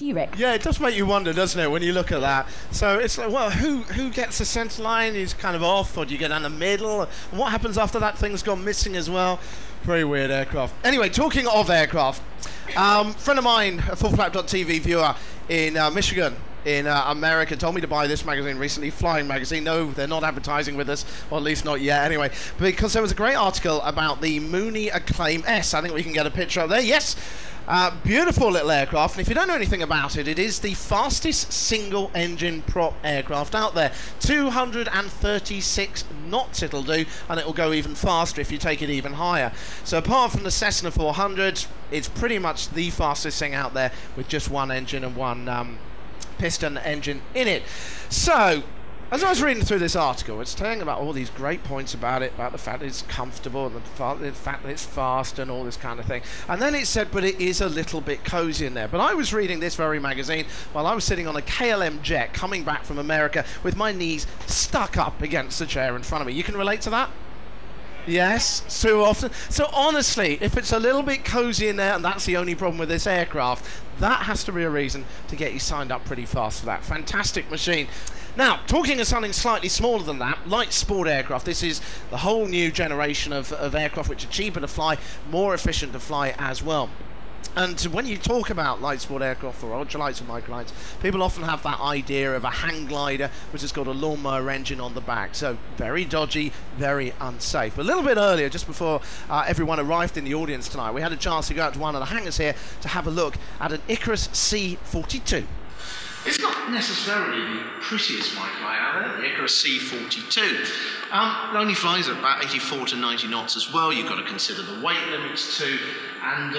Rick? Yeah, it does make you wonder, doesn't it, when you look at that? So it's like, well, who gets the centre line? Who's kind of off, or do you get down the middle? And what happens after that thing's gone missing as well? Very weird aircraft. Anyway, talking of aircraft, friend of mine, a fullflap.tv viewer in Michigan, in America, told me to buy this magazine recently, Flying Magazine. No, they're not advertising with us, or at least not yet anyway, because there was a great article about the Mooney Acclaim S. I think we can get a picture up there. Yes, beautiful little aircraft, and if you don't know anything about it, it is the fastest single engine prop aircraft out there. 236 knots it'll do, and it'll go even faster if you take it even higher. So apart from the Cessna 400, it's pretty much the fastest thing out there with just one engine and one piston engine in it. So as I was reading through this article, it's telling about all these great points about it, about the fact that it's comfortable, and the fact that it's fast and all this kind of thing. And then it said, but it is a little bit cozy in there. But I was reading this very magazine while I was sitting on a KLM jet coming back from America with my knees stuck up against the chair in front of me. You can relate to that? Yes, so often. So honestly, if it's a little bit cozy in there and that's the only problem with this aircraft, that has to be a reason to get you signed up pretty fast for that. Fantastic machine. Now, talking of something slightly smaller than that, light sport aircraft. This is the whole new generation of aircraft which are cheaper to fly, more efficient to fly as well. And when you talk about light sport aircraft or ultralights or microlights, people often have that idea of a hang glider which has got a lawnmower engine on the back. So very dodgy, very unsafe. A little bit earlier, just before everyone arrived in the audience tonight, we had a chance to go out to one of the hangars here to have a look at an Ikarus C42. It's not necessarily the prettiest microlight out there, the Ikarus C42. It only flies at about 84 to 90 knots as well. You've got to consider the weight limits too. And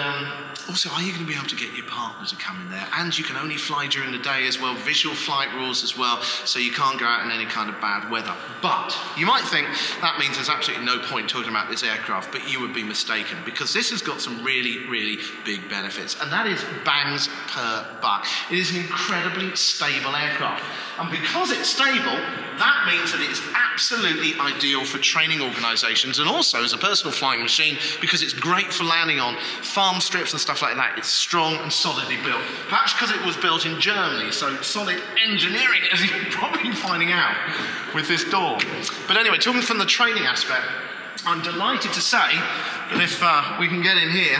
also, are you going to be able to get your partner to come in there? And you can only fly during the day as well, visual flight rules as well, so you can't go out in any kind of bad weather. But you might think that means there's absolutely no point talking about this aircraft, but you would be mistaken, because this has got some really, really big benefits, and that is bangs per buck. It is an incredibly stable aircraft. And because it's stable, that means that it's absolutely ideal for training organisations and also as a personal flying machine, because it's great for landing on farm strips and stuff like that. It's strong and solidly built. Perhaps because it was built in Germany, so solid engineering, as you're probably finding out with this door. But anyway, talking from the training aspect, I'm delighted to say that if we can get in here,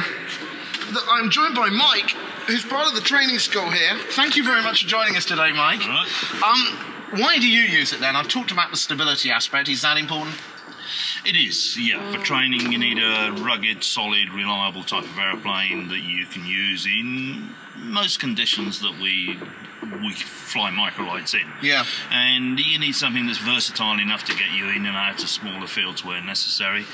that I'm joined by Mike, who's part of the training school here. Thank you very much for joining us today, Mike. All right. Why do you use it then? I've talked about the stability aspect. Is that important? It is, yeah. For training, you need a rugged, solid, reliable type of airplane that you can use in most conditions that we fly microlights in. Yeah. And you need something that's versatile enough to get you in and out of smaller fields where necessary,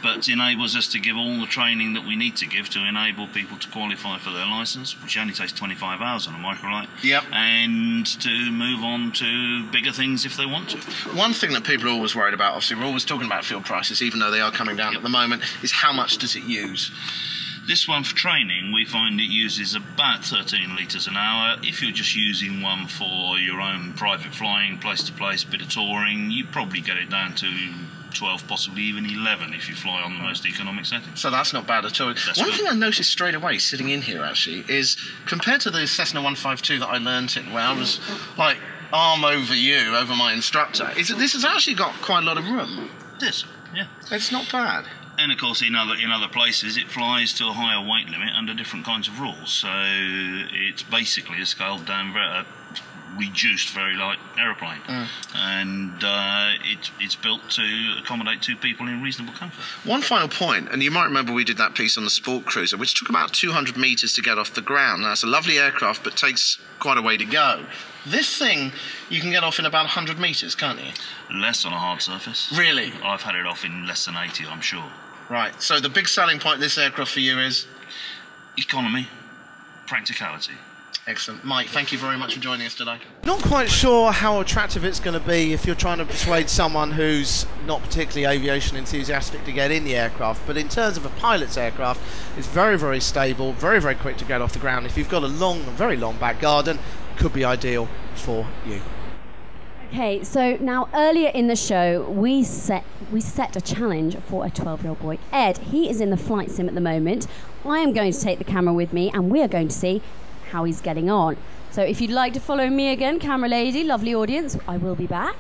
but enables us to give all the training that we need to give to enable people to qualify for their licence, which only takes 25 hours on a microlight. Yep. And to move on to bigger things if they want to. One thing that people are always worried about, obviously we're always talking about fuel prices, even though they are coming down at the moment, is how much does it use? This one for training, we find it uses about 13 litres an hour. If you're just using one for your own private flying, place-to-place, bit of touring, you probably get it down to 12, possibly even 11 if you fly on the most economic settings. So that's not bad at all. One thing I noticed straight away sitting in here actually is, compared to the Cessna 152 that I learnt in, where I was like arm over you, over my instructor, is that this has actually got quite a lot of room. It is, yeah. It's not bad. And of course, in other places, it flies to a higher weight limit under different kinds of rules. So it's basically a scaled down, reduced, very light aeroplane, and it's built to accommodate two people in reasonable comfort. One final point, and you might remember we did that piece on the Sport Cruiser, which took about 200 metres to get off the ground. Now, it's a lovely aircraft, but takes quite a way to go. This thing, you can get off in about 100 metres, can't you? Less on a hard surface. Really? I've had it off in less than 80, I'm sure. Right, so the big selling point of this aircraft for you is? Economy, practicality. Excellent. Mike, thank you very much for joining us today. Not quite sure how attractive it's going to be if you're trying to persuade someone who's not particularly aviation enthusiastic to get in the aircraft, but in terms of a pilot's aircraft, it's very, very stable, very, very quick to get off the ground. If you've got a very long back garden, it could be ideal for you. Okay, so now earlier in the show, we set a challenge for a 12-year-old boy, Ed. He is in the flight sim at the moment. I am going to take the camera with me, and we are going to see how he's getting on. So if you'd like to follow me again, camera lady, lovely audience, I will be back.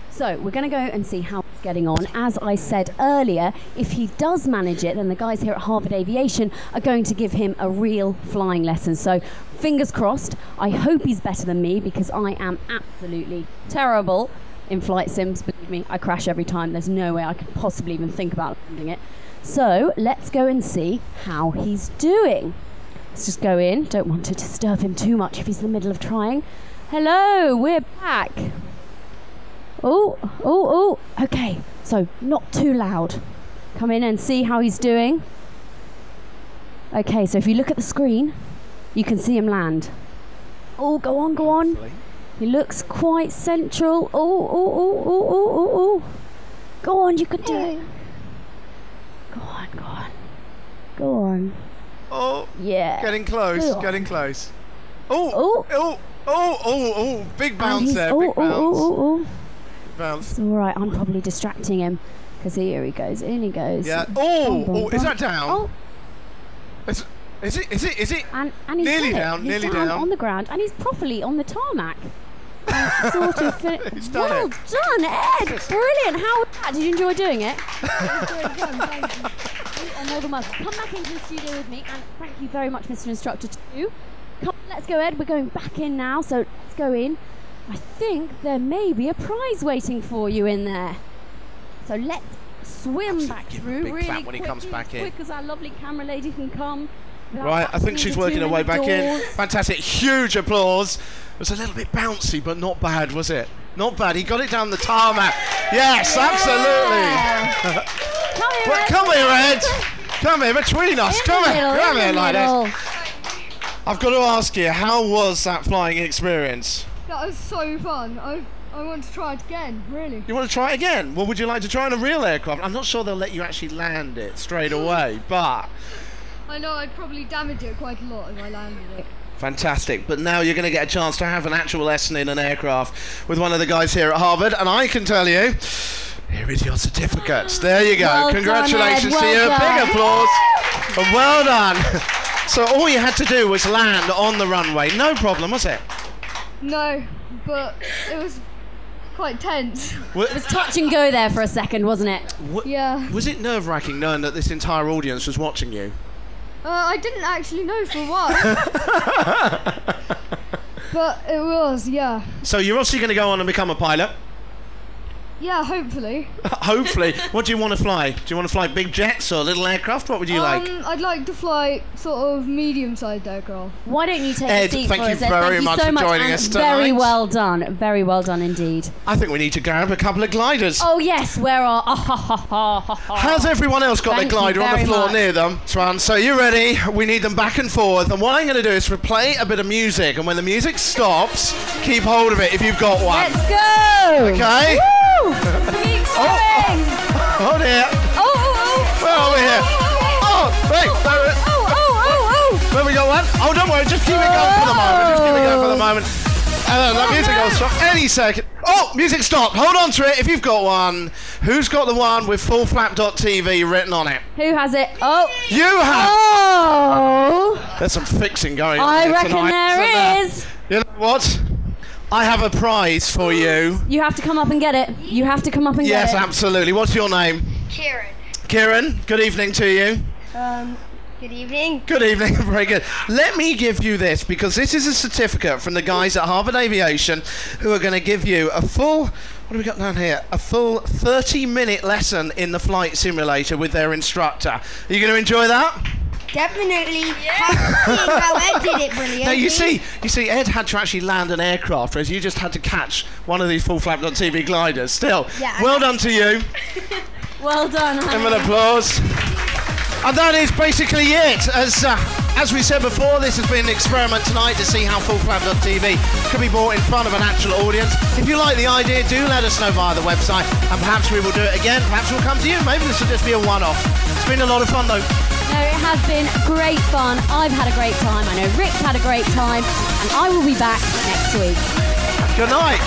So we're going to go and see how he's getting on. As I said earlier, if he does manage it, then the guys here at Harvard Aviation are going to give him a real flying lesson. So fingers crossed. I hope he's better than me, because I am absolutely terrible in flight sims. Believe me, I crash every time. There's no way I could possibly even think about landing it. So let's go and see how he's doing. Let's just go in. Don't want to disturb him too much if he's in the middle of trying. Hello, we're back. Oh, okay, so not too loud. Come in and see how he's doing. Okay, so if you look at the screen, you can see him land. Oh, go on, go on. He looks quite central. Oh. Go on, you can do it. Go on, go on. Go on. Oh, yeah. Getting close, getting close. Oh, big bounce there, big bounce. It's all right, I'm probably distracting him, because here he goes, in he goes. Yeah. Is that down? Oh. Is it? And he's nearly down, he's down on the ground, and he's properly on the tarmac. Sort of well done, Ed. Brilliant. How was that? Did you enjoy doing it? Come back into the studio with me, and thank you very much, Mr. Instructor, too. Come, let's go, Ed. We're going back in now, so let's go in. I think there may be a prize waiting for you in there. So let's swim back through really quick, when he comes back in. Quick as our lovely camera lady can come. Right, I think she's working her way back in. Fantastic, huge applause. It was a little bit bouncy, but not bad, was it? Not bad. He got it down the tarmac. Yes, absolutely. Come here, Ed. Come here, between us. Come here like this. I've got to ask you, how was that flying experience? That was so fun. I want to try it again, really. You want to try it again? Well, would you like to try on a real aircraft? I'm not sure they'll let you actually land it straight away, but... I know I'd probably damage it quite a lot if I landed it. Fantastic, but now you're going to get a chance to have an actual lesson in an aircraft with one of the guys here at Harvard, and I can tell you, here is your certificates. There you go. Well Congratulations done, Ed. to you. Well Big applause. And well done. So all you had to do was land on the runway. No problem, was it? No, but it was quite tense. It was touch and go there for a second, wasn't it? Yeah. Was it nerve-wracking knowing that this entire audience was watching you? I didn't actually know for a while. But it was, yeah. So you're obviously going to go on and become a pilot? Yeah, hopefully. Hopefully. What do you want to fly? Do you want to fly big jets or little aircraft? What would you like? I'd like to fly sort of medium-sized aircraft. Why don't you take Ed, a seat thank for you us, Ed? very Thank much you so for much, joining and us tonight. Very well done. Very well done indeed. I think we need to grab a couple of gliders. Oh yes, where are... How's everyone else got Thank their glider you on the very floor much. near them? Swan, so you ready? We need them back and forth. And what I'm going to do is play a bit of music. And when the music stops, keep hold of it if you've got one. Let's go! Okay? Woo! Big swing! Oh dear. Oh! Well, over here. Oh, wait. Oh! Where we got one? Oh, don't worry. Just keep it going for the moment. Just keep it going for the moment. And that music will stop any second. Oh, music stopped. Hold on to it if you've got one. Who's got the one with fullflap.tv written on it? Who has it? Oh! You have. Oh! There's some fixing going on I here reckon tonight, there isn't is. You know what? I have a prize for you. You have to come up and get it. You have to come up and get Yes, it. absolutely. What's your name? Kieran. Kieran, good evening to you. Good evening. Good evening, very good. Let me give you this, because this is a certificate from the guys at Harvard Aviation who are going to give you a full, what have we got down here? A full 30-minute lesson in the flight simulator with their instructor. Are you going to enjoy that? Definitely. Yeah. Seeing how Ed did it brilliantly. Now you see, Ed had to actually land an aircraft, whereas you just had to catch one of these fullflap.tv gliders. Still, yeah, well done to you. Well done, honey. Give an applause. And that is basically it. As we said before, this has been an experiment tonight to see how fullflap.tv can be brought in front of an actual audience. If you like the idea, do let us know via the website, and perhaps we will do it again. Perhaps we'll come to you. Maybe this will just be a one-off. It's been a lot of fun, though. No, it has been great fun. I've had a great time. I know Rick's had a great time, and I will be back next week. Good night.